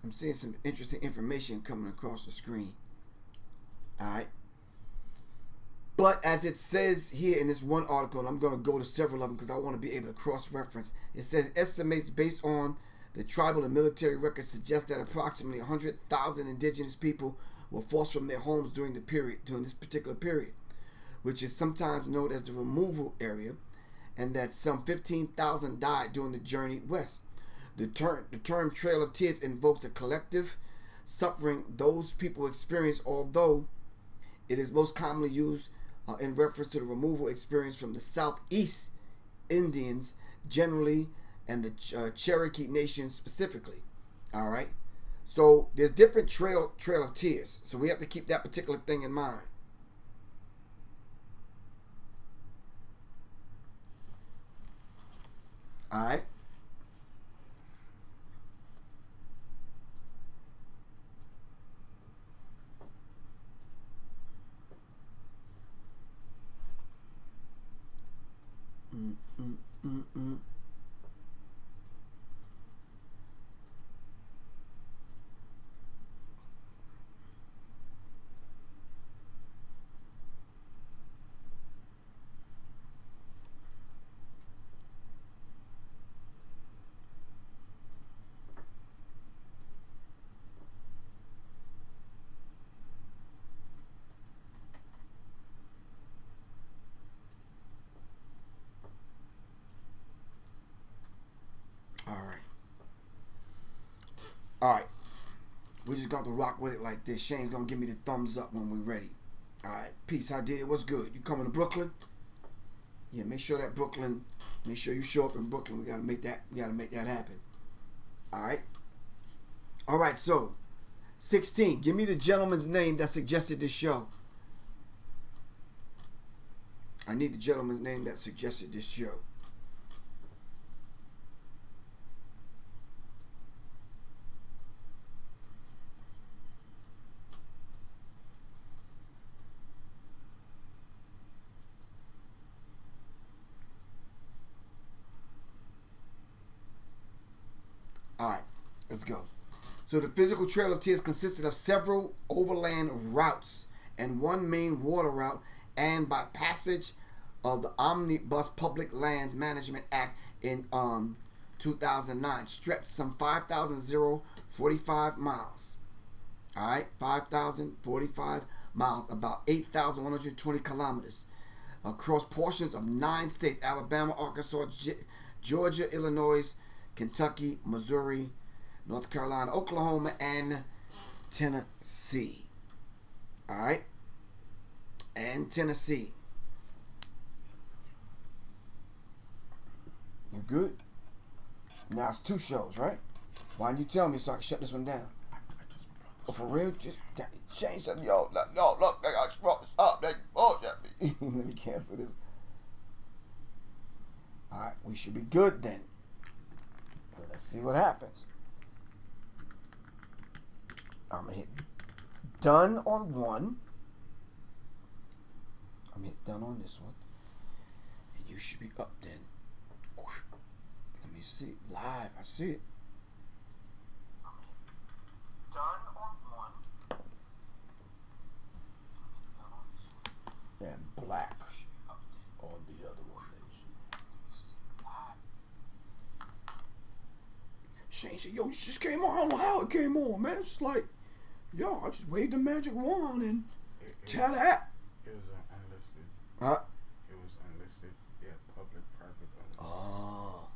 I'm seeing some interesting information coming across the screen. All right. But as it says here in this one article, and I'm going to go to several of them because I want to be able to cross-reference. It says estimates based on the tribal and military records suggest that approximately 100,000 indigenous people were forced from their homes during this particular period, which is sometimes known as the removal area, and that some 15,000 died during the journey west. The term Trail of Tears invokes the collective suffering those people experience, although it is most commonly used in reference to the removal experience from the Southeast Indians generally and the Cherokee Nation specifically. All right. So there's different Trail of Tears. So we have to keep that particular thing in mind. All right. All right. We just got to rock with it like this. Shane's going to give me the thumbs up when we're ready. All right. Peace, I did. What's good? You coming to Brooklyn? Yeah, make sure you show up in Brooklyn. We got to make that happen. All right. All right, so 16. Give me the gentleman's name that suggested this show. I need the gentleman's name that suggested this show. All right, let's go. So the physical Trail of Tears consisted of several overland routes and one main water route, and by passage of the Omnibus Public Lands Management Act in 2009, stretched some 5,045 miles. All right, 5,045 miles, about 8,120 kilometers, across portions of 9 states: Alabama, Arkansas, Georgia, Illinois, Kentucky, Missouri, North Carolina, Oklahoma, and Tennessee. All right? And Tennessee. You good? Now it's 2 shows, right? Why didn't you tell me so I can shut this one down? Oh, for real? Just change something. Yo, look, I got brought this up. Let me cancel this. All right, we should be good then. Let's see what happens. I'm going to hit done on one. I'm going to hit done on this one. And you should be up then. Let me see. Live. I see it. I'm going to hit done on one. I'm going to hit done on this one. And black on the other one. Shane said, yo, you just came on. I don't know how it came on, man. It's just like, yo, I just waved the magic wand and tell that. It was unlisted. Huh? It was unlisted. Yeah, public, private. Oh.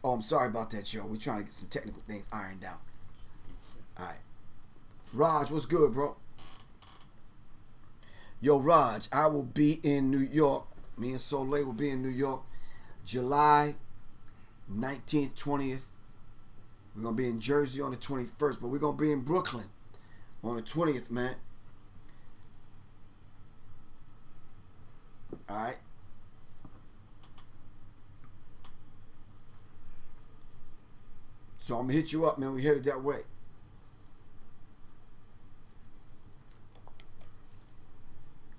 Oh, I'm sorry about that, yo. We're trying to get some technical things ironed out. All right. Raj, what's good, bro? Yo, Raj, I will be in New York. Me and Soleil will be in New York July 19th, 20th. We're going to be in Jersey on the 21st, but we're going to be in Brooklyn on the 20th, man. All right. So I'm going to hit you up, man. We headed that way.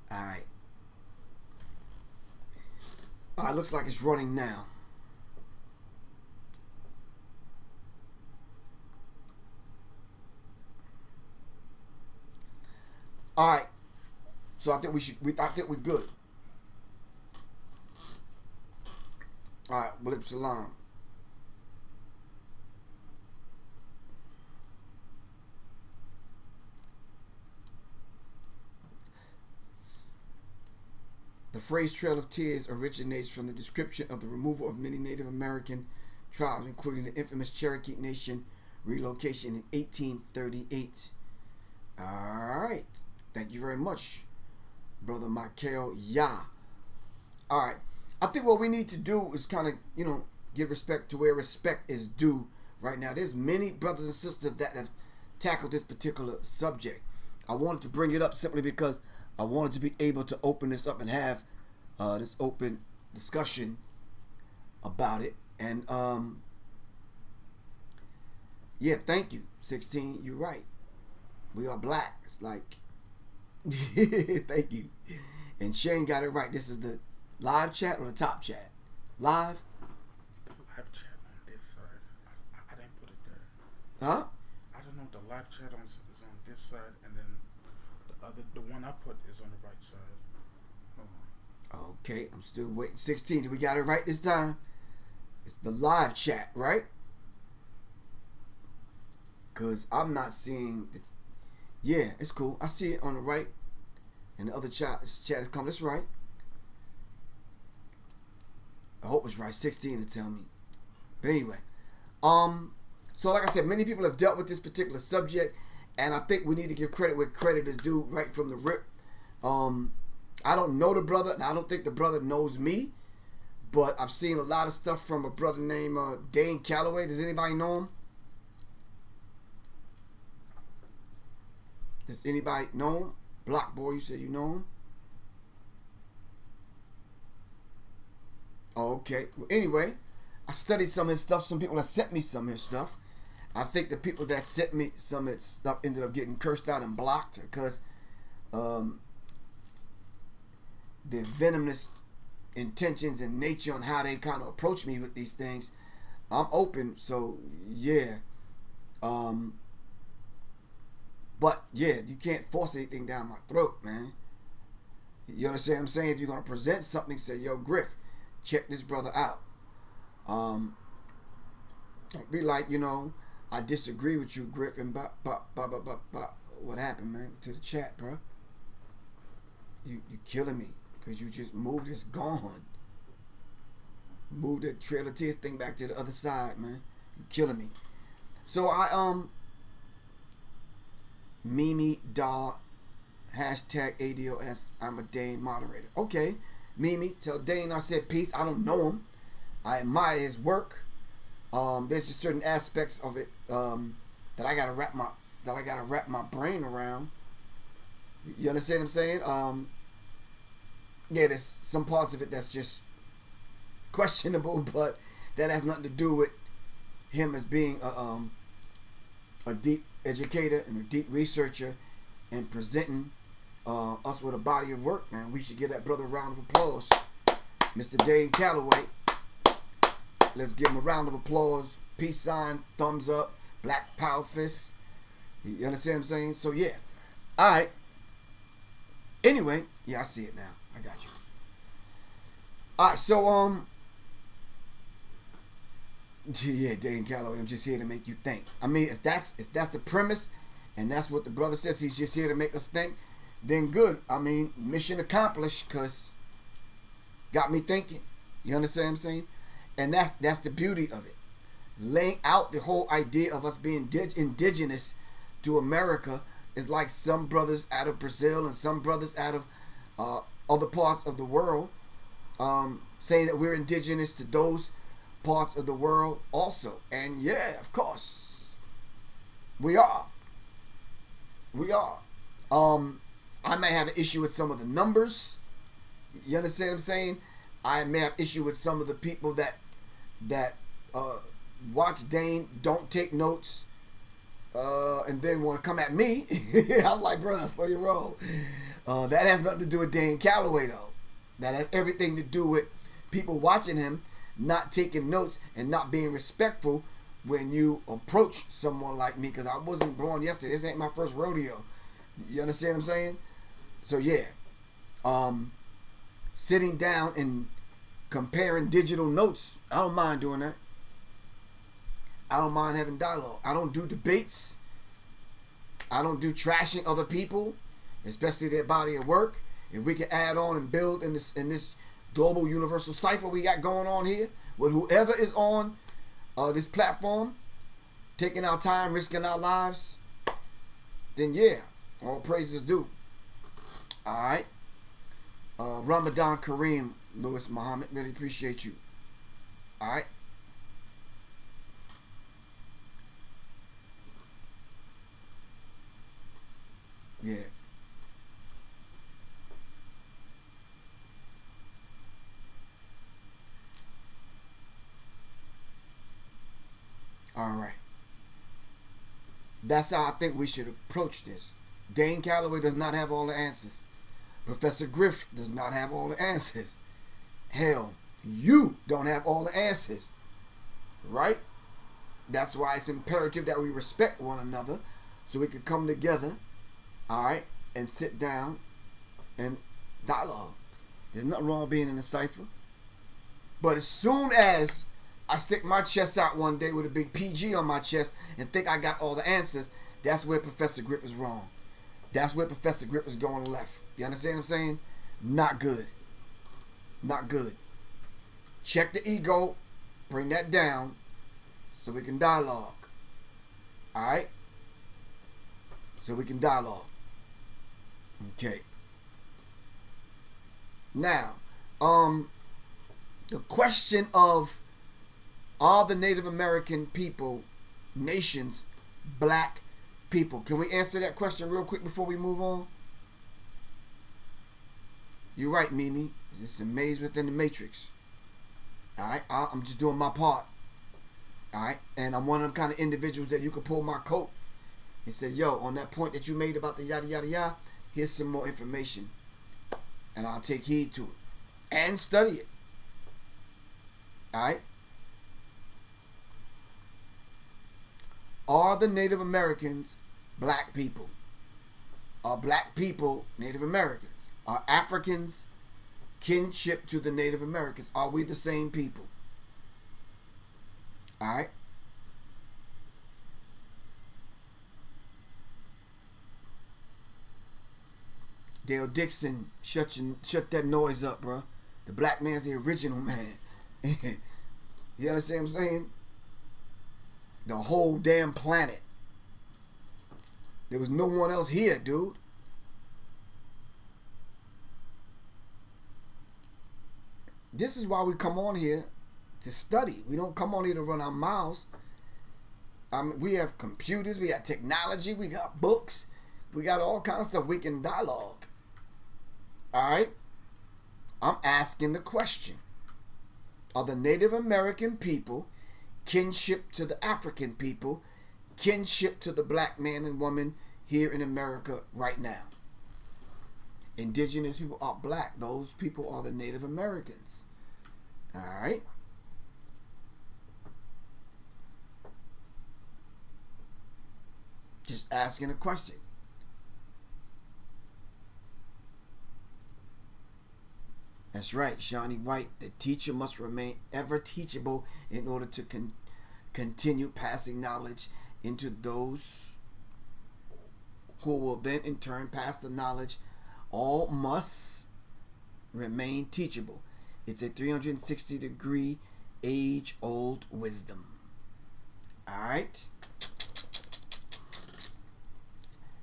All right. Alright, looks like it's running now. Alright. So I think I think we're good. Alright, Walip Salam. The phrase Trail of Tears originates from the description of the removal of many Native American tribes, including the infamous Cherokee Nation relocation in 1838. Alright. Thank you very much, Brother Michael Yah. Alright. I think what we need to do is kind of, give respect to where respect is due right now. There's many brothers and sisters that have tackled this particular subject. I wanted to bring it up simply because I wanted to be able to open this up and have this open discussion about it. And yeah, thank you, 16. You're right. We are black. It's like, thank you. And Shane got it right. This is the live chat or the top chat? Live? Live chat on this side. I didn't put it there. Huh? I don't know. The live chat is on this side, and then the one I put is on the right side. Hold on. Okay, I'm still waiting. 16. Did we got it right this time? It's the live chat, right? Because I'm not seeing the... Yeah, it's cool. I see it on the right. And the other chat is coming. It's right. I hope it's right. 16 to tell me. But anyway. So like I said, many people have dealt with this particular subject. And I think we need to give credit where credit is due right from the rip. I don't know the brother, and I don't think the brother knows me. But I've seen a lot of stuff from a brother named Dane Calloway. Does anybody know him? Does anybody know him? Block Boy, you said you know him? Okay. Well, anyway, I've studied some of his stuff. Some people have sent me some of his stuff. I think the people that sent me some of his stuff ended up getting cursed out and blocked because the venomous intentions and nature on how they kind of approach me with these things. I'm open, so yeah. But yeah, you can't force anything down my throat, man. You understand what I'm saying? If you're gonna present something, say, yo, Griff, check this brother out. Don't be like, I disagree with you, Griff, and what happened, man? To the chat, bro. You killing me because you just moved this gone. Move that Trail of Tears thing back to the other side, man. You killing me. So Mimi Daw hashtag ADOS. I'm a Dane moderator. Okay, Mimi, tell Dane I said peace. I don't know him. I admire his work. There's just certain aspects of it that I gotta wrap my brain around. You understand what I'm saying? Yeah, there's some parts of it that's just questionable, but that has nothing to do with him as being a deep educator and a deep researcher and presenting us with a body of work, man. We should give that brother a round of applause. Mr. Dane Calloway. Let's give him a round of applause. Peace sign, thumbs up, black power fist. You understand what I'm saying? So yeah. Alright. Anyway, yeah, I see it now. I got you. Alright, so yeah, Dane Calloway, I'm just here to make you think. I mean, if that's the premise, and that's what the brother says, he's just here to make us think, then good. I mean, mission accomplished, because got me thinking. You understand what I'm saying? And that's the beauty of it. Laying out the whole idea of us being indigenous to America is like some brothers out of Brazil and some brothers out of other parts of the world saying that we're indigenous to those parts of the world also. And yeah, of course, we are. We are. I may have an issue with some of the numbers. You understand what I'm saying? I may have issue with some of the people that watch Dane, don't take notes, and then want to come at me. I'm like, bro, slow your roll. That has nothing to do with Dane Calloway, though. That has everything to do with people watching him not taking notes and not being respectful when you approach someone like me, because I wasn't born yesterday. This ain't my first rodeo. You understand what I'm saying? So yeah, sitting down and comparing digital notes, I don't mind doing that. I don't mind having dialogue. I don't do debates. I don't do trashing other people, especially their body of work. If we can add on and build in this global universal cipher we got going on here, with whoever is on this platform, taking our time, risking our lives, then yeah, all praises due. All right. Ramadan Kareem, Lewis Muhammad, really appreciate you. All right. Yeah. All right. That's how I think we should approach this. Dane Calloway does not have all the answers. Professor Griff does not have all the answers. Hell, you don't have all the answers. Right? That's why it's imperative that we respect one another so we can come together, all right, and sit down and dialogue. There's nothing wrong with being in a cipher. But as soon as I stick my chest out one day with a big PG on my chest and think I got all the answers, that's where Professor Griff is wrong. That's where Professor Griff is going left. You understand what I'm saying? Not good. Not good. Check the ego. Bring that down so we can dialogue. Alright? So we can dialogue. Okay. Now, the question of, are the Native American people, nations, black people? Can we answer that question real quick before we move on? You're right, Mimi. It's a maze within the matrix. Alright? I'm just doing my part. Alright? And I'm one of them kind of individuals that you can pull my coat and say, yo, on that point that you made about the yada yada yada, here's some more information. And I'll take heed to it. And study it. Alright? Are the Native Americans black people? Are black people Native Americans? Are Africans kinship to the Native Americans? Are we the same people? Alright? Dale Dixon, shut that noise up, bro. The black man's the original man. You understand what I'm saying? The whole damn planet. There was no one else here, dude. This is why we come on here to study. We don't come on here to run our mouths. We have computers, we got technology, we got books, we got all kinds of stuff we can dialogue. Alright? I'm asking the question. Are the Native American people kinship to the African people, kinship to the black man and woman here in America right now? Indigenous people are black. Those people are the Native Americans. Alright? Just asking a question. That's right, Shawnee White. The teacher must remain ever teachable in order to continue passing knowledge into those who will then in turn pass the knowledge. All must remain teachable. It's a 360-degree age-old wisdom. Alright?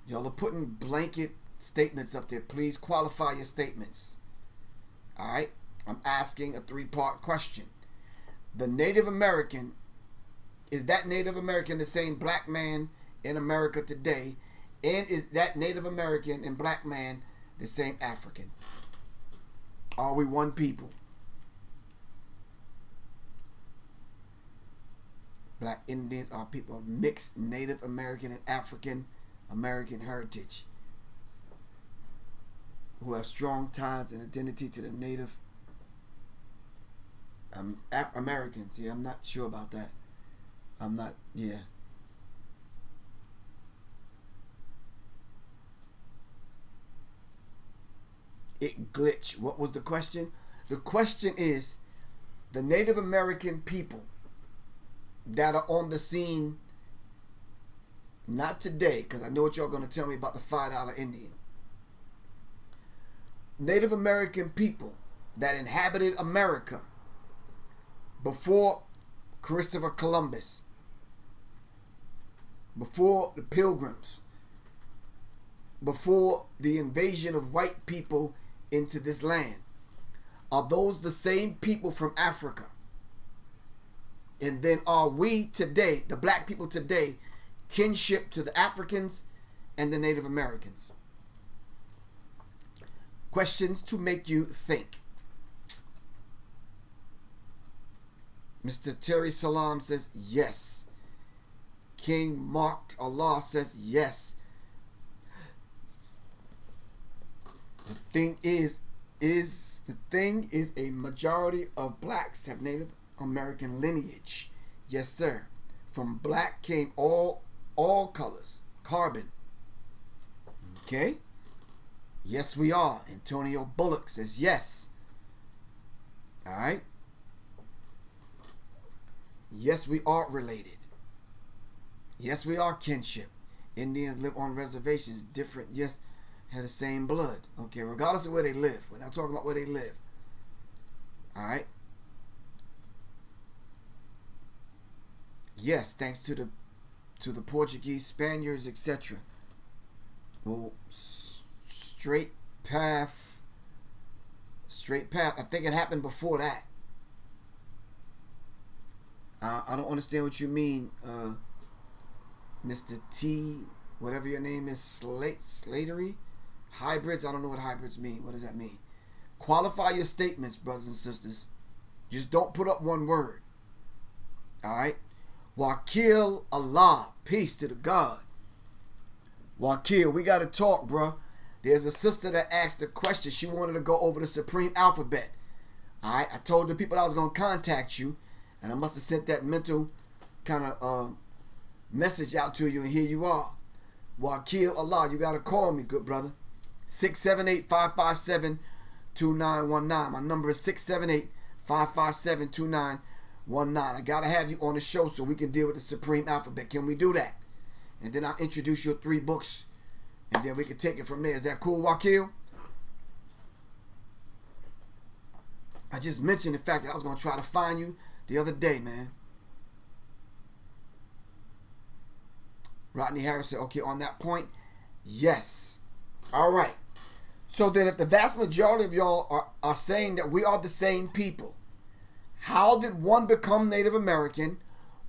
Y'all are putting blanket statements up there. Please qualify your statements. Alright? I'm asking a 3-part question. The Native American, is that Native American the same black man in America today? And is that Native American and black man the same African? Are we one people? Black Indians are people of mixed Native American and African American heritage, who have strong ties and identity to the Native Americans. Yeah, I'm not sure about that. I'm not. Yeah. It glitched. What was the question? The question is the Native American people that are on the scene, not today, because I know what y'all going to tell me about the $5 Indian. Native American people that inhabited America before Christopher Columbus, before the Pilgrims, before the invasion of white people into this land. Are those the same people from Africa? And then are we today, the black people today, kinship to the Africans and the Native Americans? Questions to make you think. Mr. Terry Salam says yes. King Mark Allah says yes. The thing is a majority of blacks have Native American lineage. Yes, sir. From black came all colors, carbon. Okay? Yes, we are. Antonio Bullock says yes. All right? Yes, we are related. Yes, we are kinship. Indians live on reservations, different, yes, have the same blood. Okay, regardless of where they live. We're not talking about where they live. All right? Yes, thanks to the Portuguese, Spaniards, etc. Well, straight path. I think it happened before that. I don't understand what you mean, Mr. T, whatever your name is, Slatery? Hybrids? I don't know what hybrids mean. What does that mean? Qualify your statements, brothers and sisters. Just don't put up one word. Alright? Wakil Allah. Peace to the God. Wakil, we got to talk, bro. There's a sister that asked a question. She wanted to go over the supreme alphabet. Alright? I told the people I was going to contact you. And I must have sent that mental kind of message out to you. And here you are. Wakil Allah. You got to call me, good brother. 678-557-2919. My number is 678-557-2919. I got to have you on the show so we can deal with the supreme alphabet. Can we do that? And then I'll introduce your 3 books. And then we can take it from there. Is that cool, Wakil? I just mentioned the fact that I was going to try to find you the other day, man. Rodney Harris said, okay, on that point, yes. All right. So then if the vast majority of y'all are saying that we are the same people, how did one become Native American,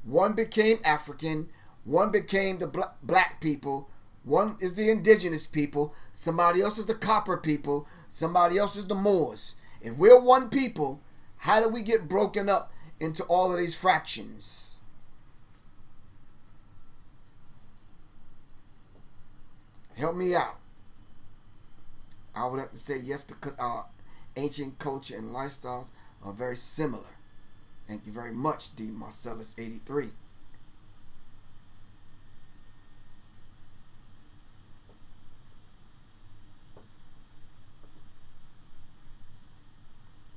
one became African, one became the black people, one is the indigenous people, somebody else is the copper people, somebody else is the Moors. If we're one people, how do we get broken up into all of these fractions? Help me out. I would have to say yes because our ancient culture and lifestyles are very similar. Thank you very much, D. Marcellus 83.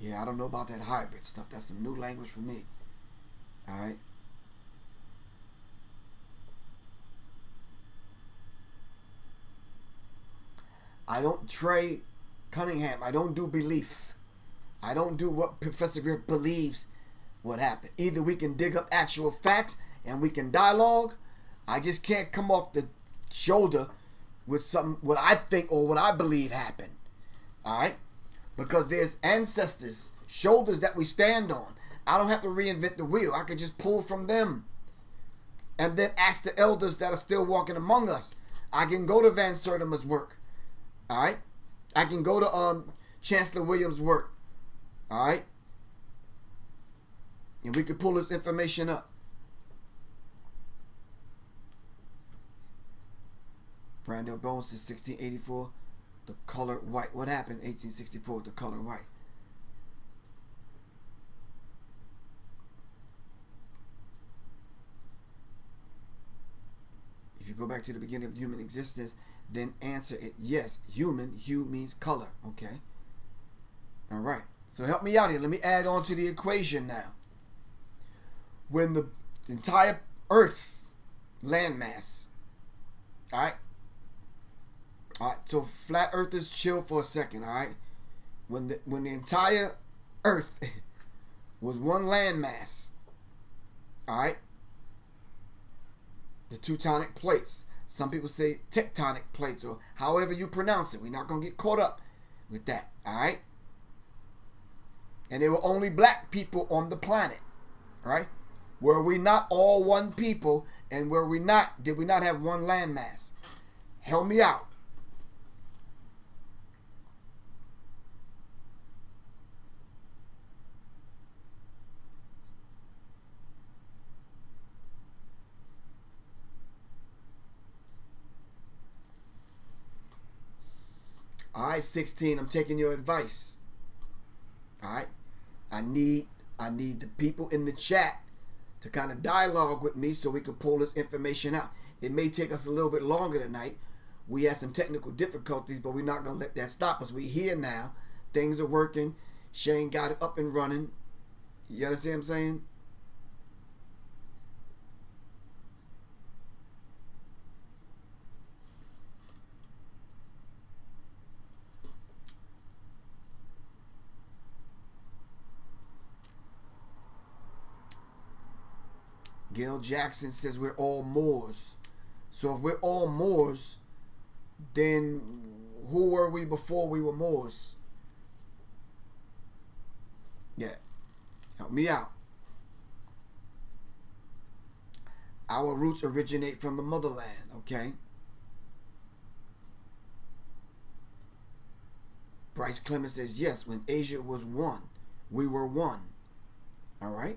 Yeah, I don't know about that hybrid stuff. That's some new language for me. Alright. I don't Trey Cunningham. I don't do belief. I don't do what Professor Griff believes would happen. Either we can dig up actual facts and we can dialogue. I just can't come off the shoulder with something what I think or what I believe happened. Alright? Because there's ancestors, shoulders that we stand on. I don't have to reinvent the wheel. I can just pull from them. And then ask the elders that are still walking among us. I can go to Van Sertima's work. Alright? I can go to Chancellor Williams' work. Alright? And we can pull this information up. Brandel Bones says 1684, the color white. What happened in 1864 with the color white? If you go back to the beginning of human existence, then answer it yes. Human, hue means color. Okay. All right. So help me out here. Let me add on to the equation now. When the entire Earth landmass, all right. All right. So flat earthers, chill for a second. All right. When the entire Earth was one landmass, all right. The tectonic plates. Some people say tectonic plates, or however you pronounce it. We're not gonna get caught up with that. All right. And there were only black people on the planet, right? Were we not all one people, and did we not have one landmass? Help me out. All right, 16, I'm taking your advice. All right. I need the people in the chat to kind of dialogue with me so we can pull this information out. It may take us a little bit longer tonight. We had some technical difficulties, but we're not going to let that stop us. We're here now. Things are working. Shane got it up and running. You understand what I'm saying? Gail Jackson says we're all Moors. So if we're all Moors, then who were we before we were Moors? Yeah. Help me out. Our roots originate from the motherland, okay? Bryce Clemens says, yes, when Asia was one, we were one. All right?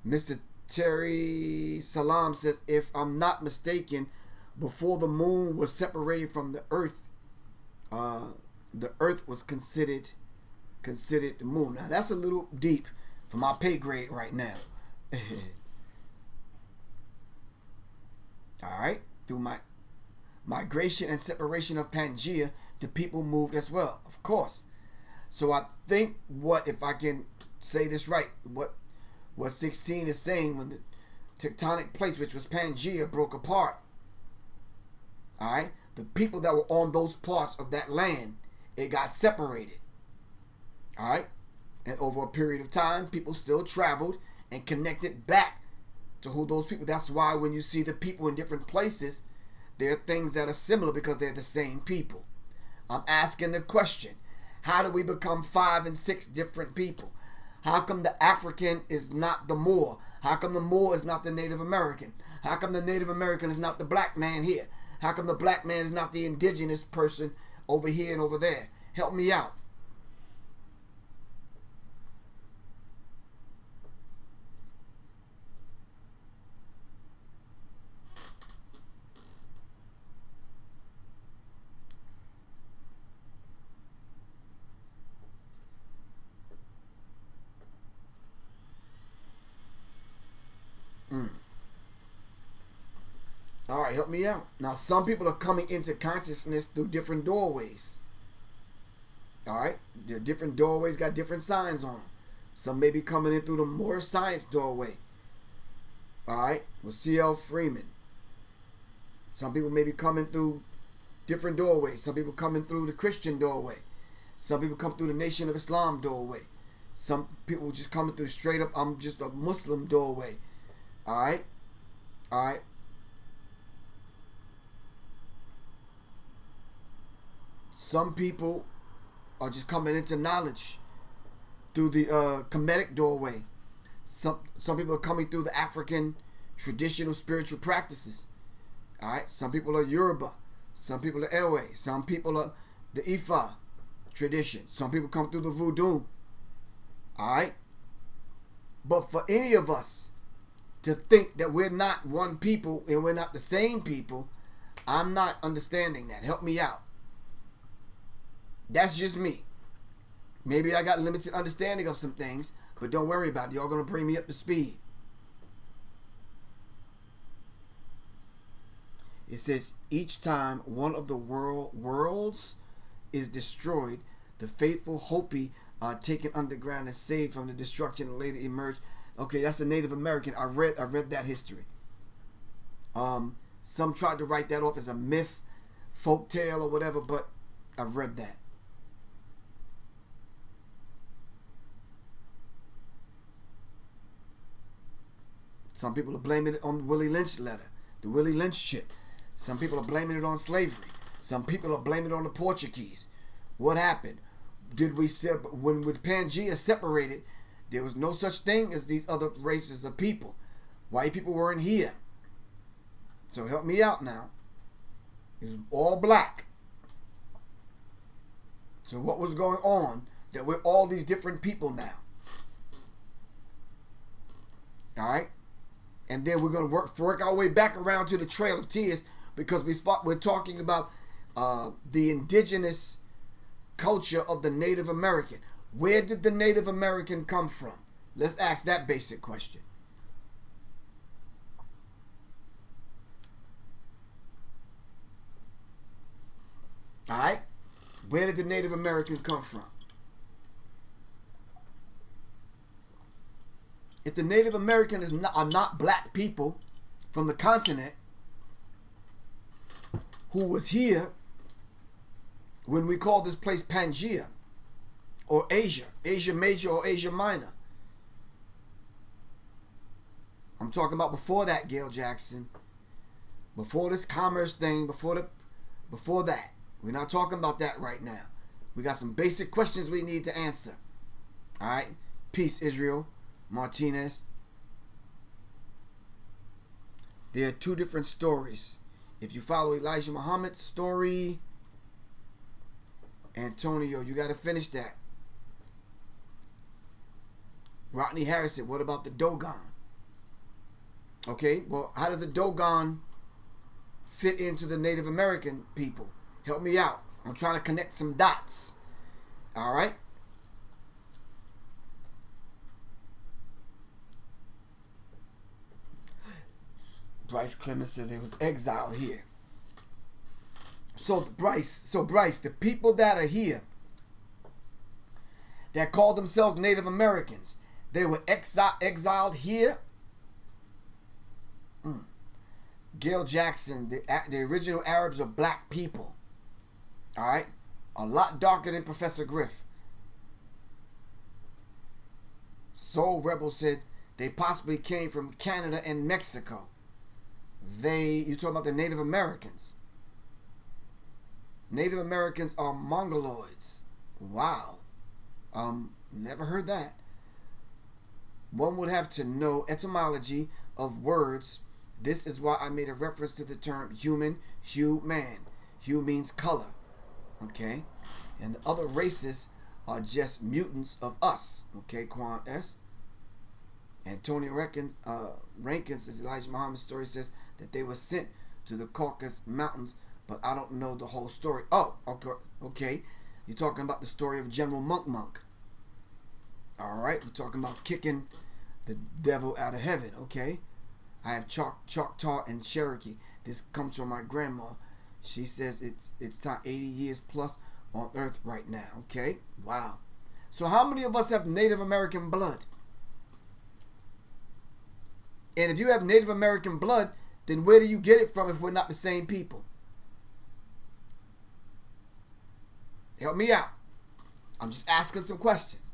Mr. Terry Salam says, if I'm not mistaken, before the moon was separated from the earth was considered the moon. Now that's a little deep for my pay grade right now. All right. Through my migration and separation of Pangea, the people moved as well, of course. So I think if I can say this right, what 16 is saying, when the tectonic plates, which was Pangea, broke apart, all right, the people that were on those parts of that land, it got separated, all right, and over a period of time, people still traveled and connected back to who those people. That's why when you see the people in different places, there are things that are similar because they're the same people. I'm asking the question, how do we become 5 and 6 different people? How come the African is not the Moor? How come the Moor is not the Native American? How come the Native American is not the black man here? How come the black man is not the indigenous person over here and over there? Help me out. All right, help me out. Now, some people are coming into consciousness through different doorways. All right, the different doorways got different signs on them. Some may be coming in through the more science doorway. All right, with C.L. Freeman. Some people may be coming through different doorways. Some people coming through the Christian doorway. Some people come through the Nation of Islam doorway. Some people just coming through straight up, I'm just a Muslim doorway. All right, all right. Some people are just coming into knowledge through the Kemetic doorway. Some people are coming through the African traditional spiritual practices. All right. Some people are Yoruba. Some people are Ewe. Some people are the Ifa tradition. Some people come through the Voodoo. All right. But for any of us to think that we're not one people and we're not the same people, I'm not understanding that. Help me out. That's just me. Maybe I got limited understanding of some things, but don't worry about it. Y'all going to bring me up to speed. It says, each time one of the worlds is destroyed, the faithful Hopi are taken underground and saved from the destruction and later emerge. Okay, that's a Native American. I read that history. Some tried to write that off as a myth, folk tale, or whatever, but I've read that. Some people are blaming it on the Willie Lynch letter, the Willie Lynch shit. Some people are blaming it on slavery. Some people are blaming it on the Portuguese. What happened? When Pangea separated, there was no such thing as these other races of people. White people weren't here. So help me out now. It was all black. So what was going on that we're all these different people now? All right? And then we're going to work our way back around to the Trail of Tears, because we're talking about the indigenous culture of the Native American. Where did the Native American come from? Let's ask that basic question. All right? Where did the Native American come from? If the Native American are not black people from the continent who was here when we called this place Pangea, or Asia Major or Asia Minor. I'm talking about before that, Gail Jackson. Before this commerce thing, before that. We're not talking about that right now. We got some basic questions we need to answer. All right? Peace, Israel Martinez. There are two different stories. If you follow Elijah Muhammad's story, Antonio, you got to finish that. Rodney Harris said, what about the Dogon? Okay, well, how does the Dogon fit into the Native American people? Help me out. I'm trying to connect some dots. All right? Bryce Clemens said they was exiled here. So Bryce, the people that are here that call themselves Native Americans, they were exiled here. Gail Jackson, the original Arabs are black people. All right? A lot darker than Professor Griff. Soul Rebel said they possibly came from Canada and Mexico. You talking about the Native Americans. Native Americans are Mongoloids. Wow. Never heard that. One would have to know etymology of words. This is why I made a reference to the term human, hue-man. Hue means color. Okay? And the other races are just mutants of us. Okay, Quan S. Antonio Rankins, as Elijah Muhammad's story says, that they were sent to the Caucasus Mountains, but I don't know the whole story. Oh, okay. You're talking about the story of General Monk. All right, we're talking about kicking the devil out of heaven. Okay, I have Choctaw and Cherokee. This comes from my grandma. She says it's time 80 years plus on Earth right now. Okay, wow. So how many of us have Native American blood? And if you have Native American blood, then where do you get it from if we're not the same people? Help me out. I'm just asking some questions.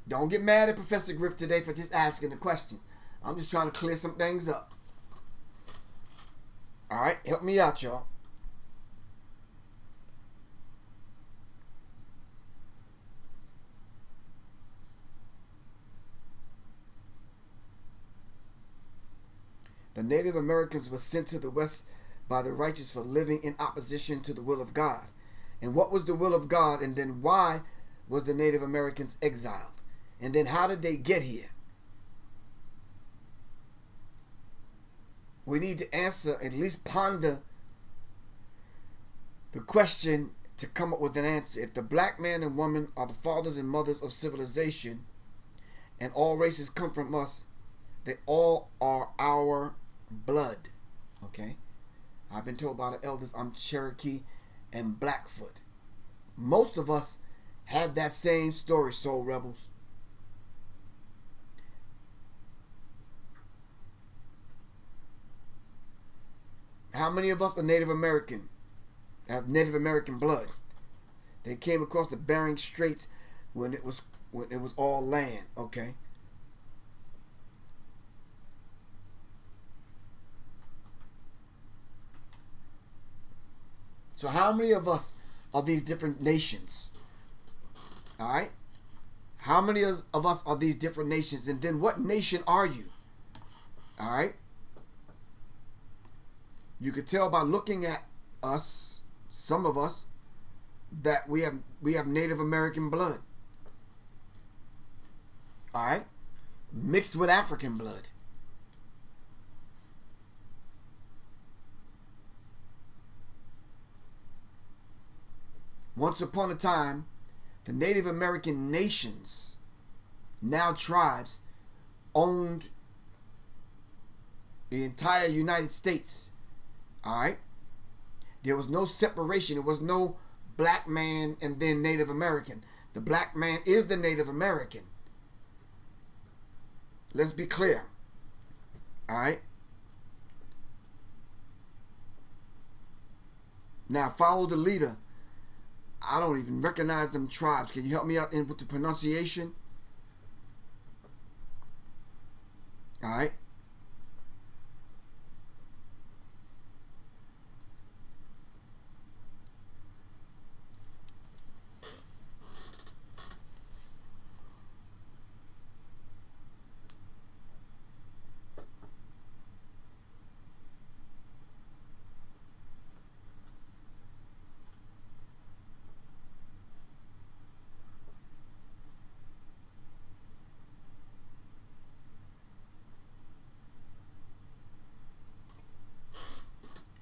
Don't get mad at Professor Griff today for just asking the questions. I'm just trying to clear some things up. All right, help me out, y'all. The Native Americans were sent to the West by the righteous for living in opposition to the will of God. And what was the will of God? And then why was the Native Americans exiled? And then how did they get here? We need to answer, at least ponder the question to come up with an answer. If the black man and woman are the fathers and mothers of civilization, and all races come from us, they all are our blood. Okay? I've been told by the elders I'm Cherokee and Blackfoot. Most of us have that same story, soul rebels. How many of us are Native American? Have Native American blood? They came across the Bering Straits when it was all land, okay? So how many of us are these different nations? All right? How many of us are these different nations? And then what nation are you? All right? You could tell by looking at us, some of us, that we have Native American blood. All right? Mixed with African blood. Once upon a time, the Native American nations, now tribes, owned the entire United States. All right? There was no separation. There was no black man and then Native American. The black man is the Native American. Let's be clear. All right? Now follow the leader. I don't even recognize them tribes. Can you help me out with the pronunciation? All right.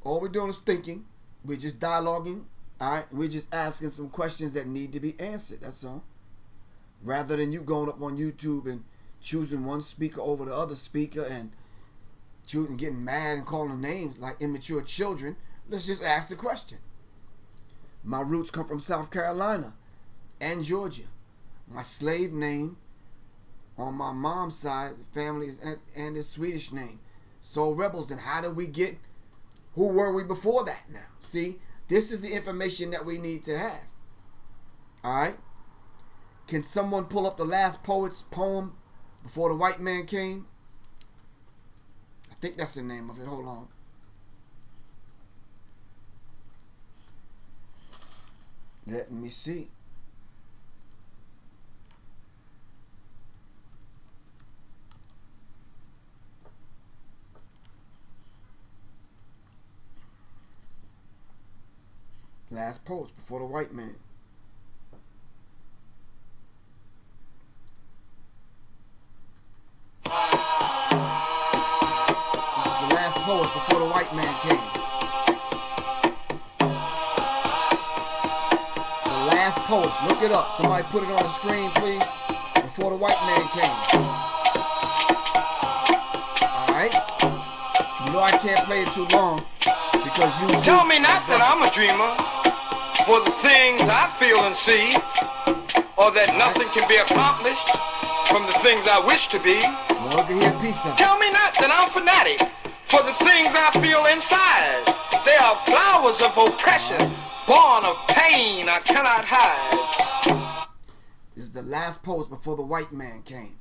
All we're doing is thinking. We're just dialoguing. All right. We're just asking some questions that need to be answered. That's all. Rather than you going up on YouTube and choosing one speaker over the other speaker and getting mad and calling names like immature children, let's just ask the question. My roots come from South Carolina and Georgia. My slave name on my mom's side, the family is and the Swedish name. Soul rebels. Then how did we get? Who were we before that now? See, this is the information that we need to have. All right? Can someone pull up the last poet's poem before the white man came? I think that's the name of it. Hold on. Let me see. Last poets before the white man. This is the last poets before the white man came. The last poets. Look it up. Somebody put it on the screen, please. Before the white man came. Alright? You know I can't play it too long because you tell me not that I'm a dreamer. For the things I feel and see, or that nothing can be accomplished from the things I wish to be. Tell me not that I'm fanatic for the things I feel inside. They are flowers of oppression, born of pain I cannot hide. This is the last post before the white man came.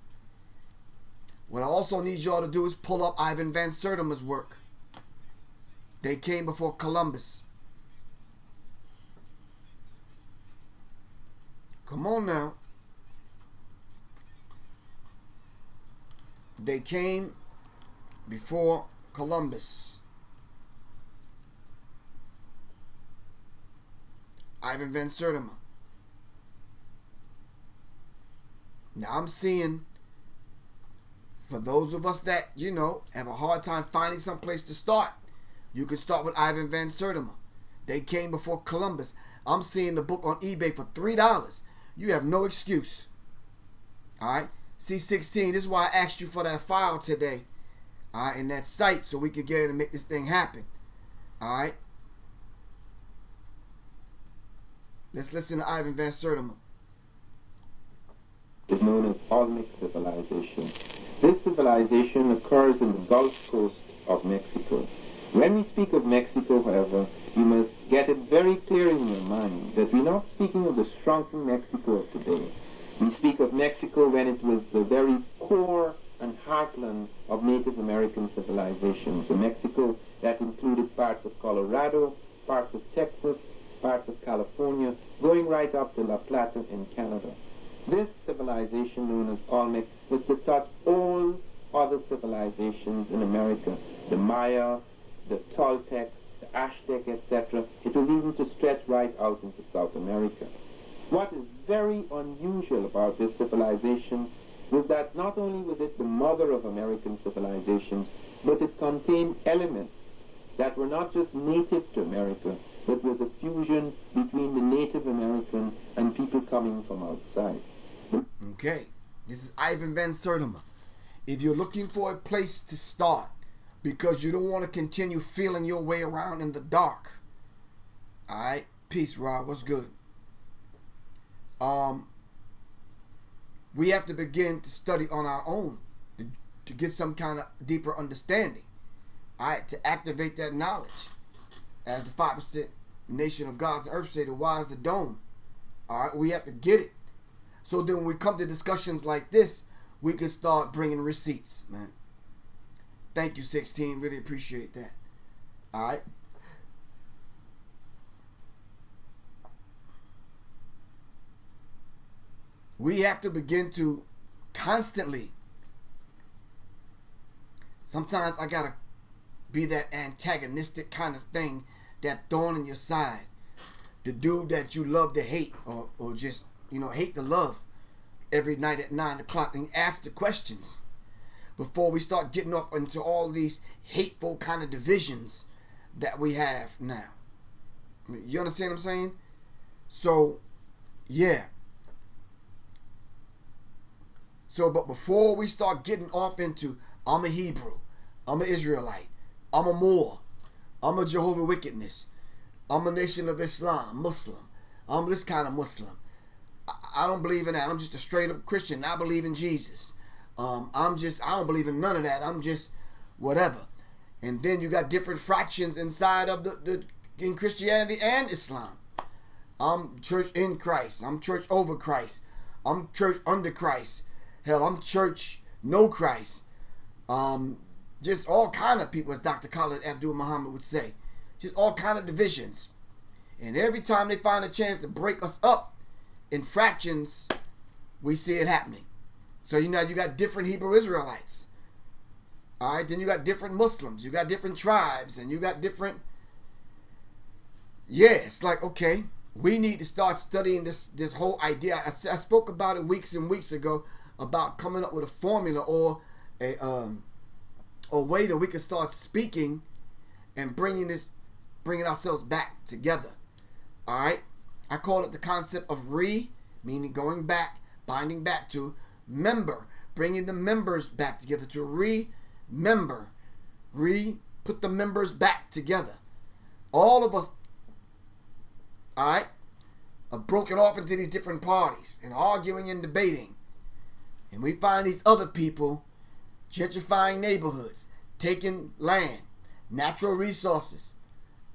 What I also need y'all to do is pull up Ivan Van Sertima's work. They came before Columbus. Come on now. They came before Columbus. Ivan Van Sertima. Now I'm seeing, for those of us that, have a hard time finding some place to start, you can start with Ivan Van Sertima. They came before Columbus. I'm seeing the book on eBay for $3. You have no excuse. Alright? C16, this is why I asked you for that file today. Alright, and that site so we could get it and make this thing happen. Alright? Let's listen to Ivan Van Sertima. Is known as Olmec civilization. This civilization occurs in the Gulf Coast of Mexico. When we speak of Mexico, however, you must get it very clear in your mind that we're not speaking of the shrunken Mexico of today. We speak of Mexico when it was the very core and heartland of Native American civilizations. A Mexico that included parts of Colorado, parts of Texas, parts of California, going right up to La Plata in Canada. This civilization, known as Olmec, was to touch all other civilizations in America. The Maya, the Toltec, the Aztec, etc. It was even to stretch right out into South America. What is very unusual about this civilization was that not only was it the mother of American civilizations, but it contained elements that were not just native to America, but was a fusion between the Native American and people coming from outside. Okay, this is Ivan Van Sertima. If you're looking for a place to start because you don't want to continue feeling your way around in the dark, alright, peace, Rod, what's good? We have to begin to study on our own to get some kind of deeper understanding, alright, to activate that knowledge. As the 5% nation of God's earth say, the wise the dome. Alright, we have to get it. So then when we come to discussions like this, we can start bringing receipts, man. Thank you, 16. Really appreciate that. Alright. We have to begin to constantly. Sometimes I gotta be that antagonistic kind of thing, that thorn in your side. The dude that you love to hate, or just, hate to love every night at 9 o'clock, and ask the questions before we start getting off into all these hateful kind of divisions that we have now. You understand what I'm saying? So, yeah. So, but before we start getting off into, I'm a Hebrew, I'm an Israelite, I'm a Moor, I'm a Jehovah Wickedness, I'm a Nation of Islam, Muslim, I'm this kind of Muslim. I don't believe in that. I'm just a straight up Christian. I believe in Jesus. I don't believe in none of that. I'm just whatever. And then you got different fractions inside of in Christianity and Islam. I'm church in Christ. I'm church over Christ. I'm church under Christ. Hell, I'm church no Christ. Just all kind of people, as Dr. Khalid Abdul Muhammad would say. Just all kind of divisions. And every time they find a chance to break us up in fractions, we see it happening. So you got different Hebrew Israelites. Alright, then you got different Muslims, you got different tribes, and you got different. Yeah, it's like, okay, we need to start studying this whole idea. I spoke about it weeks and weeks ago about coming up with a formula or a way that we can start speaking and bringing ourselves back together. Alright? I call it the concept of meaning going back, binding back to, member, bringing the members back together, to remember, put the members back together. All of us, alright, are broken off into these different parties and arguing and debating. And we find these other people gentrifying neighborhoods, taking land, natural resources,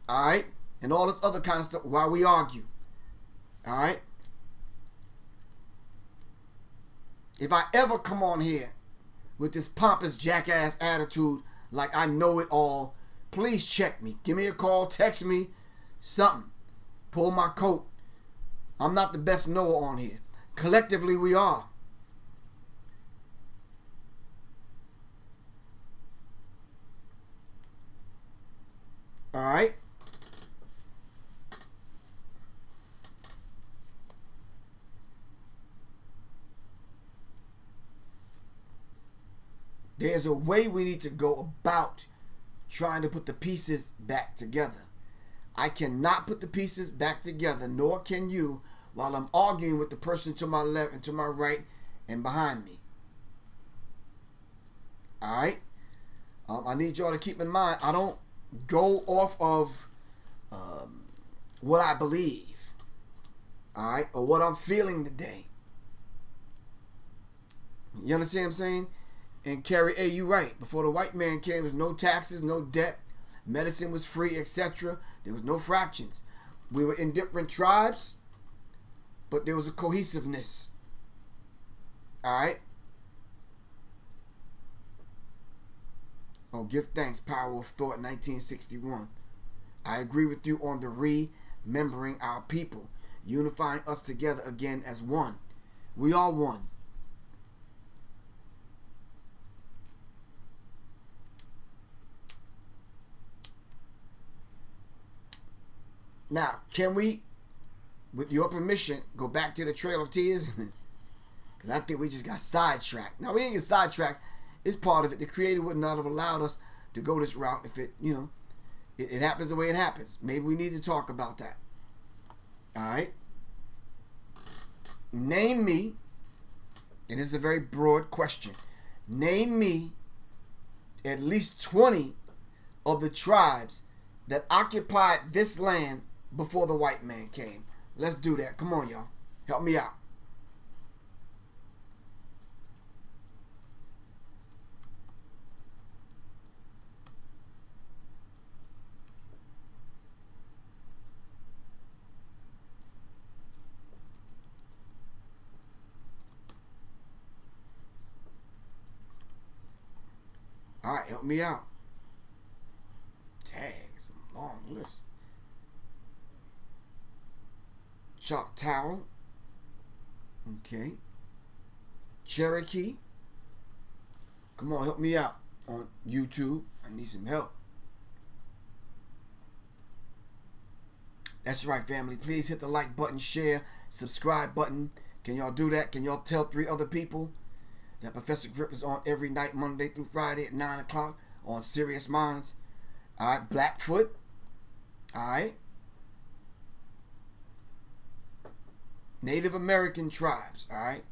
alright, and all this other kind of stuff while we argue. Alright? If I ever come on here with this pompous jackass attitude like I know it all, please check me. Give me a call, text me, something. Pull my coat. I'm not the best knower on here. Collectively we are. Alright? There's a way we need to go about trying to put the pieces back together. I cannot put the pieces back together, nor can you, while I'm arguing with the person to my left and to my right and behind me. Alright? I need y'all to keep in mind, I don't go off of what I believe, all right, or what I'm feeling today. You understand what I'm saying? And Carrie, hey, you right. Before the white man came, there was no taxes, no debt, medicine was free, etc. There was no fractions. We were in different tribes, but there was a cohesiveness. All right. Oh, give thanks, Power of Thought, 1961. I agree with you on the remembering our people, unifying us together again as one. We are one. Now, can we, with your permission, go back to the Trail of Tears? Because I think we just got sidetracked. Now, we didn't get sidetracked. It's part of it. The Creator would not have allowed us to go this route if it, it happens the way it happens. Maybe we need to talk about that. All right? Name me, and it's a very broad question. Name me at least 20 of the tribes that occupied this land before the white man came. Let's do that. Come on, y'all. Help me out. All right, help me out. Tags, a long list. Choctaw. Okay. Cherokee. Come on, help me out on YouTube. I need some help. That's right, family. Please hit the like button, share, subscribe button. Can y'all do that? Can y'all tell 3 other people that Professor Griff is on every night, Monday through Friday at 9 o'clock on Sirius Mindz? All right, Blackfoot. All right. Native American tribes. All right.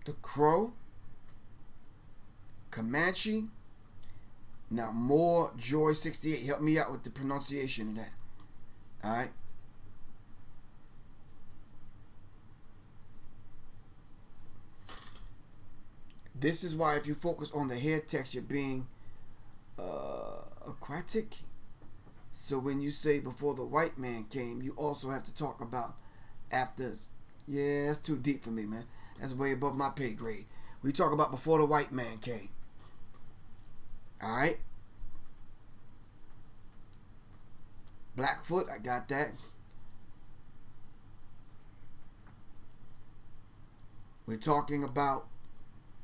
The Crow. Comanche. Now, more Joy 68. Help me out with the pronunciation of that. All right. This is why if you focus on the hair texture being aquatic, so when you say before the white man came, you also have to talk about after. Yeah, that's too deep for me, man. That's way above my pay grade. We talk about before the white man came. All right. Blackfoot, I got that. We're talking about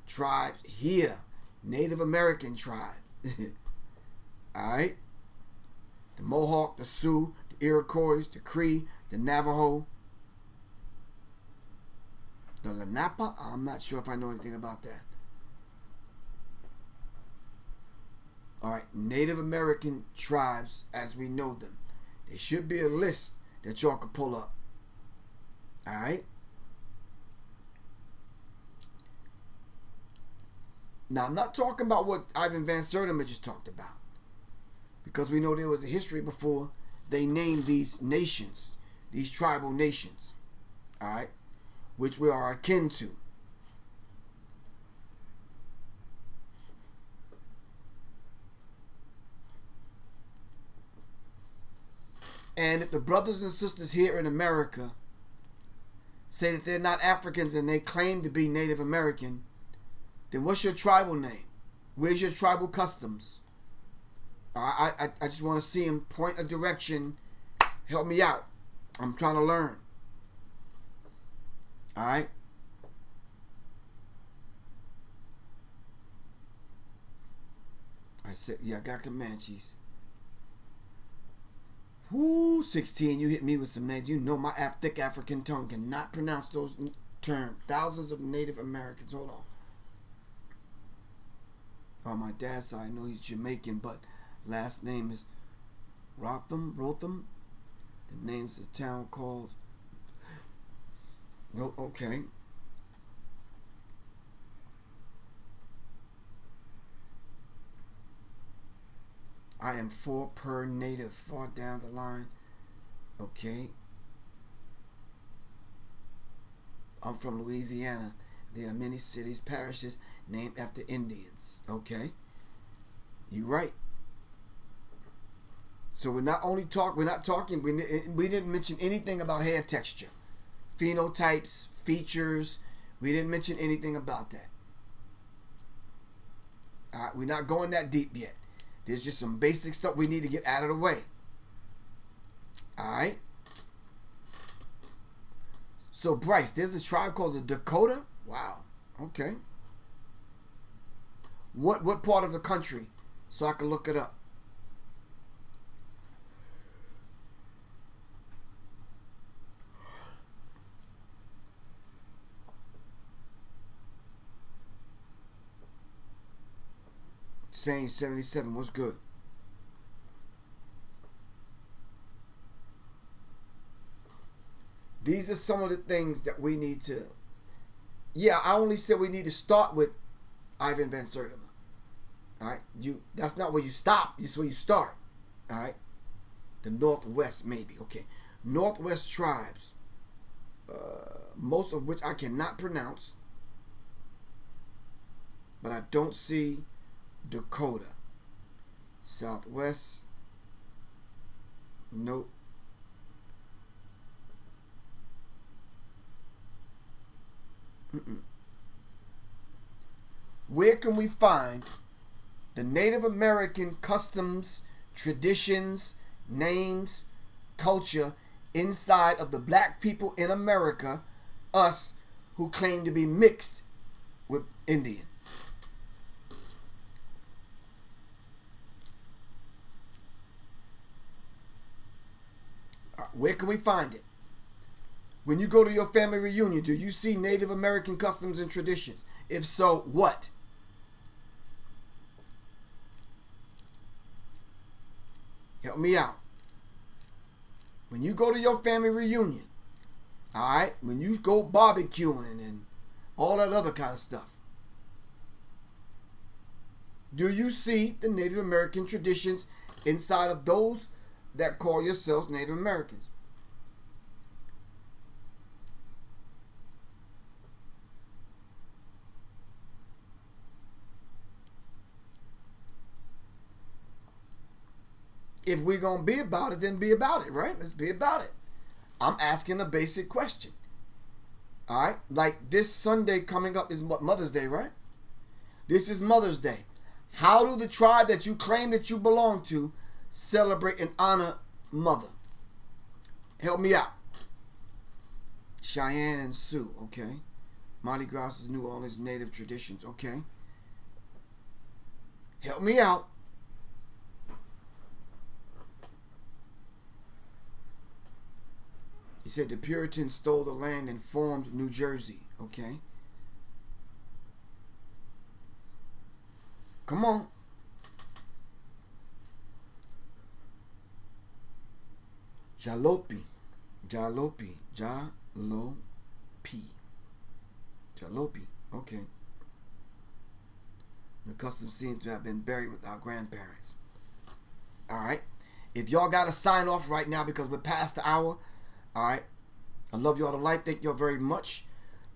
tribes here. Native American tribe. Alright? The Mohawk, the Sioux, the Iroquois, the Cree, the Navajo, the Lenape. I'm not sure if I know anything about that. Alright, Native American tribes as we know them. There should be a list that y'all can pull up. Alright? Now, I'm not talking about what Ivan Van Sertima just talked about. Because we know there was a history before they named these nations, these tribal nations. Alright? Which we are akin to. And if the brothers and sisters here in America say that they're not Africans and they claim to be Native American, then what's your tribal name? Where's your tribal customs? I just want to see him point a direction. Help me out. I'm trying to learn. All right? I said, yeah, I got Comanches. Whoo, 16, you hit me with some names. You know my thick African tongue cannot pronounce those terms. Thousands of Native Americans. Hold on. On my dad's side, I know he's Jamaican, but last name is Rotham. The name's a town called... Okay. I am 4 per native. Far down the line. Okay. I'm from Louisiana. There are many cities, parishes named after Indians. Okay. You're right. So we're not talking, we didn't mention anything about hair texture, phenotypes, features. We didn't mention anything about that. All right, we're not going that deep yet. There's just some basic stuff we need to get out of the way. All right. So Bryce, there's a tribe called the Dakota. Wow. Okay. What part of the country? So I can look it up. Saying 77. What's good? These are some of the things that we need to. Yeah, I only said we need to start with Ivan Van Sertima. All right, that's not where you stop. It's where you start. All right, the Northwest maybe. Okay, Northwest tribes, most of which I cannot pronounce, but I don't see Dakota. Southwest. Nope. Where can we find the Native American customs, traditions, names, culture inside of the black people in America, us who claim to be mixed with Indian? Where can we find it? When you go to your family reunion, do you see Native American customs and traditions? If so, what? Help me out. When you go to your family reunion, all right, when you go barbecuing and all that other kind of stuff, do you see the Native American traditions inside of those that call yourselves Native Americans? If we're going to be about it, then be about it, right? Let's be about it. I'm asking a basic question. All right? Like this Sunday coming up is Mother's Day, right? This is Mother's Day. How do the tribe that you claim that you belong to celebrate and honor Mother? Help me out. Cheyenne and Sioux, okay. Mardi Gras is New Orleans native traditions, okay. Help me out. He said the Puritans stole the land and formed New Jersey. Okay. Come on. Jalopy. Jalopy. Jalopy. Jalopy. Okay. The custom seems to have been buried with our grandparents. All right. If y'all got to sign off right now because we're past the hour, all right. I love y'all to life. Thank y'all very much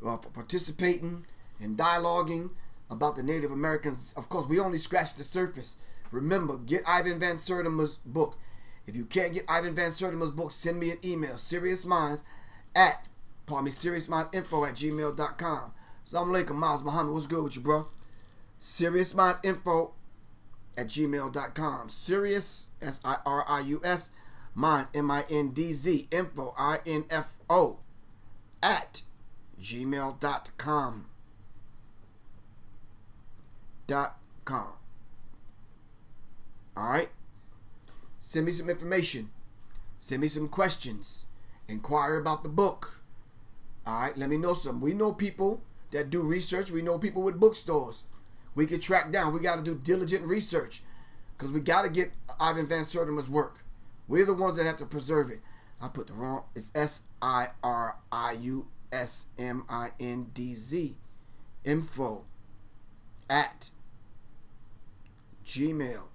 for participating and dialoguing about the Native Americans. Of course, we only scratched the surface. Remember, get Ivan Van Sertima's book. If you can't get Ivan Van Sertima's book, send me an email. Sirius Mindz SiriusMindsInfo@gmail.com. Assalamu alaikum, Miles Muhammad. What's good with you, bro? SiriusMindsInfo@gmail.com. Sirius, SIRIUS, Mindz, MINDZ, info, INFO, @gmail.com. Alright? Send me some information. Send me some questions. Inquire about the book. Alright? Let me know something. We know people that do research. We know people with bookstores. We can track down. We got to do diligent research. Because we got to get Ivan Van Sertima's work. We're the ones that have to preserve it. I put the wrong. It's SIRIUSMINDZ. Info @gmail.com.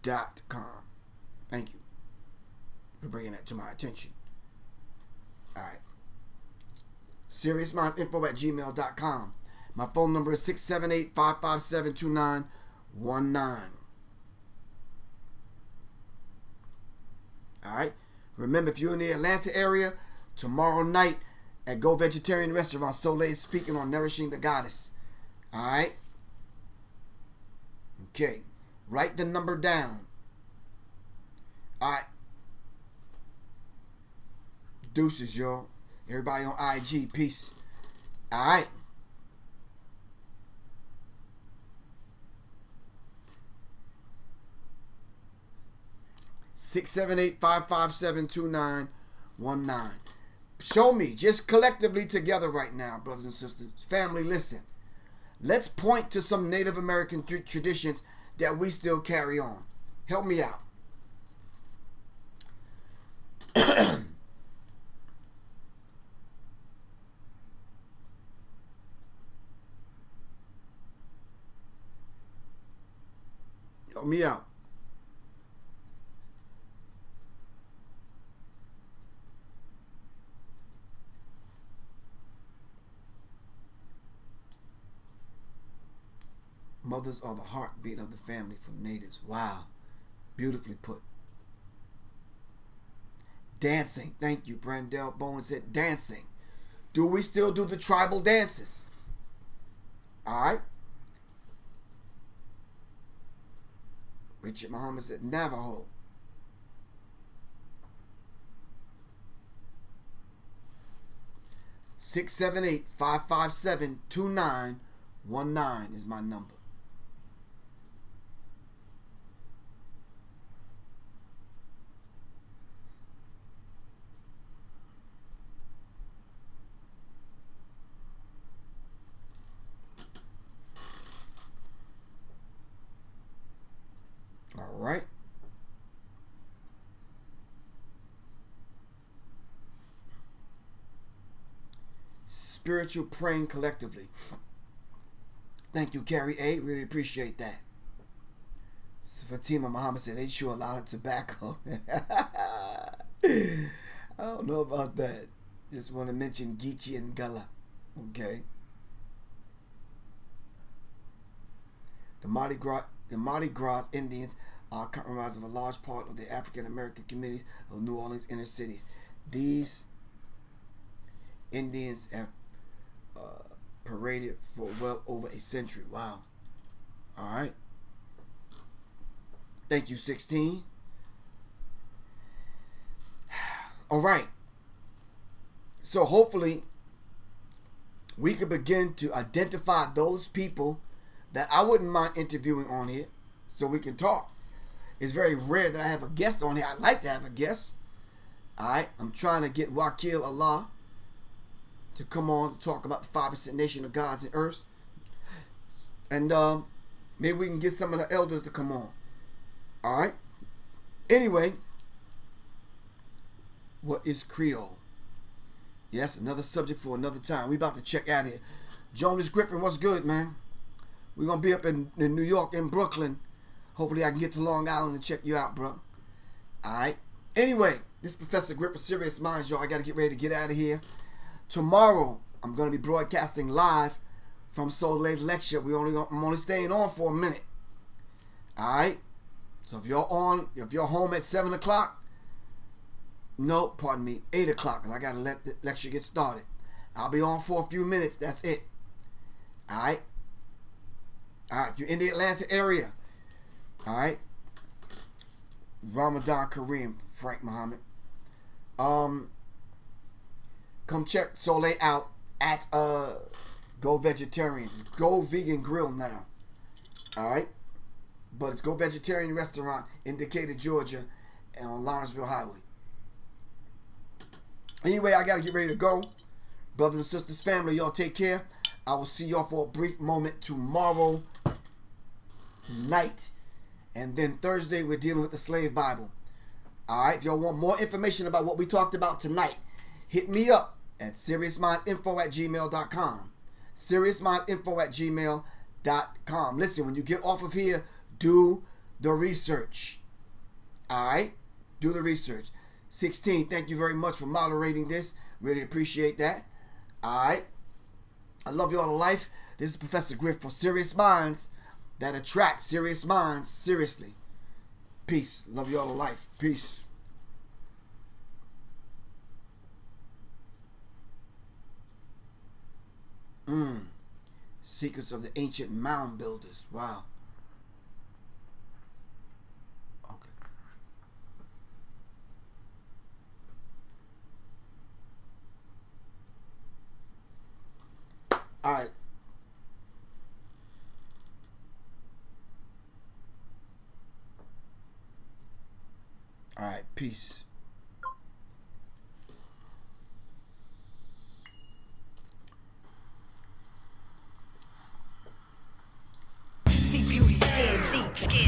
Thank you for bringing that to my attention. All right. SiriousMindsInfo@gmail.com. My phone number is 678-557-2919. All right. Remember, if you're in the Atlanta area, tomorrow night at Go Vegetarian Restaurant, Soleil is speaking on Nourishing the Goddess. All right. Okay. Write the number down. All right. Deuces, y'all. Everybody on IG. Peace. All right. (678-557-2919). Show me, just collectively together right now, brothers and sisters. Family, listen. Let's point to some Native American traditions that we still carry on. Help me out. Help me out. Mothers are the heartbeat of the family from natives. Wow. Beautifully put. Dancing. Thank you. Brandell Bowen said dancing. Do we still do the tribal dances? All right. Richard Muhammad said Navajo. (678-557-2919) is my number. All right. Spiritual praying collectively. Thank you, Carrie A. Really appreciate that. Fatima Muhammad said they chew a lot of tobacco. I don't know about that. Just want to mention Geechee and Gullah. Okay. The Mardi Gras Indians are comprised of a large part of the African American communities of New Orleans inner cities. These Indians have paraded for well over a century. Wow. All right. Thank you, 16. All right. So hopefully we can begin to identify those people that I wouldn't mind interviewing on here so we can talk. It's very rare that I have a guest on here. I'd like to have a guest. All right. I'm trying to get Wakil Allah to come on to talk about the 5% nation of gods and earths. And maybe we can get some of the elders to come on. All right. Anyway, what is Creole? Yes, another subject for another time. We about to check out here. Jonas Griffin, what's good, man? We're going to be up in New York, in Brooklyn. Hopefully I can get to Long Island and check you out, bro. All right. Anyway, this is Professor Griff of Sirius Mindz, y'all. I got to get ready to get out of here. Tomorrow, I'm going to be broadcasting live from Soleil's lecture. I'm only staying on for a minute. All right. So if you're home at 7 o'clock, no, pardon me, 8 o'clock, because I got to let the lecture get started. I'll be on for a few minutes. That's it. All right. All right. If you're in the Atlanta area, all right. Ramadan Kareem, Frank Muhammad. Come check Soleil out at Go Vegetarian. Go Vegan Grill now. All right. But it's Go Vegetarian Restaurant in Decatur, Georgia, and on Lawrenceville Highway. Anyway, I got to get ready to go. Brothers and sisters, family, y'all take care. I will see y'all for a brief moment tomorrow night. And then Thursday, we're dealing with the Slave Bible. All right, if y'all want more information about what we talked about tonight, hit me up at SiriousMindsInfo@gmail.com. SiriousMindsInfo@gmail.com. Listen, when you get off of here, do the research. Alright? Do the research. 16, thank you very much for moderating this. Really appreciate that. Alright? I love you all to life. This is Professor Griff for Sirius Mindz that attract serious minds seriously. Peace. Love you all to life. Peace. Secrets of the ancient mound builders. Wow. Okay. All right. All right. Peace.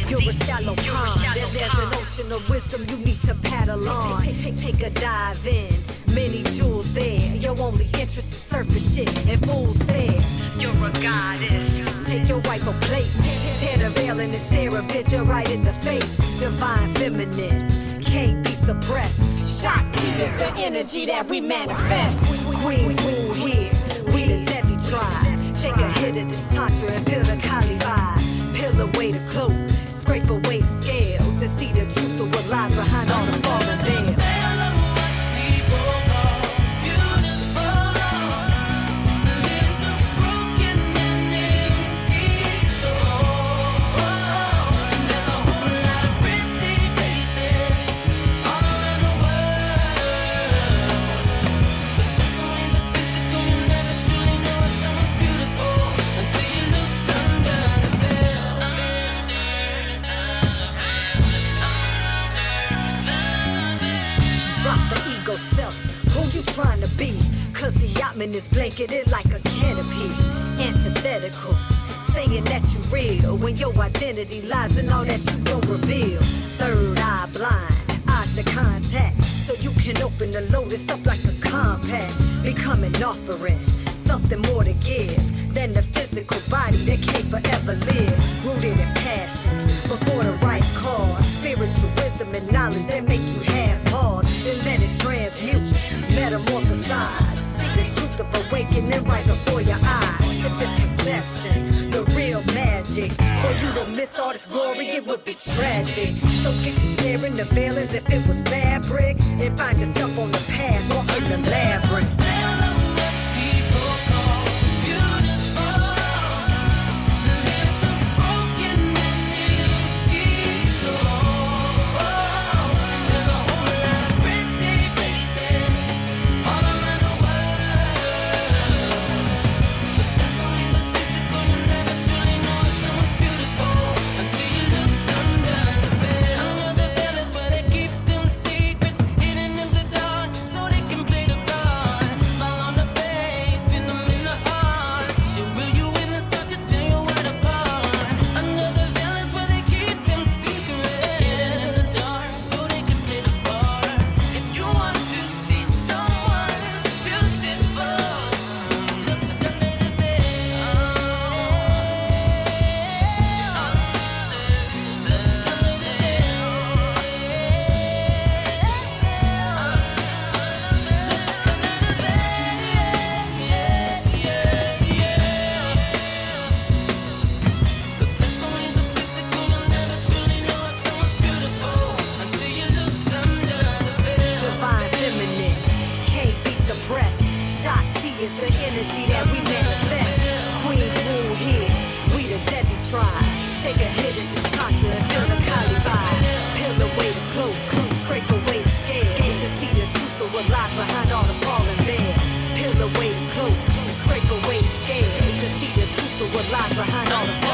You're a shallow pond, and there's an ocean of wisdom you need to paddle on. Take a dive in, many jewels there. Your only interest is surface shit and fool's fare. You're a goddess. Take your rightful place. Tear the railing and stare a picture right in the face. Divine feminine, can't be suppressed. Shakti is the energy that we manifest. Queens rule here, we the Devi tribe. Take a hit of this tantra and feel the Kali vibe. Peel away the cloak, scrape away the scales, and see the truth of what lies behind all the fallen veils. Trying to be, cause the yachtman is blanketed like a canopy. Antithetical, saying that you real when your identity lies in all that you don't reveal. Third eye blind, eyes to contact, so you can open the lotus up like a compact. Become an offering, something more to give than the physical body that can't forever live. Rooted in passion, before the right cause. Spiritual wisdom and knowledge that make you have pause. Then let it transmute, metamorphosize. See the truth of awakening right before your eyes. Sipping perception, the real magic. For you to miss all this glory, it would be tragic. So get to tearing the veil as if it was fabric, and find yourself on the path, walking the labyrinth. Behind all the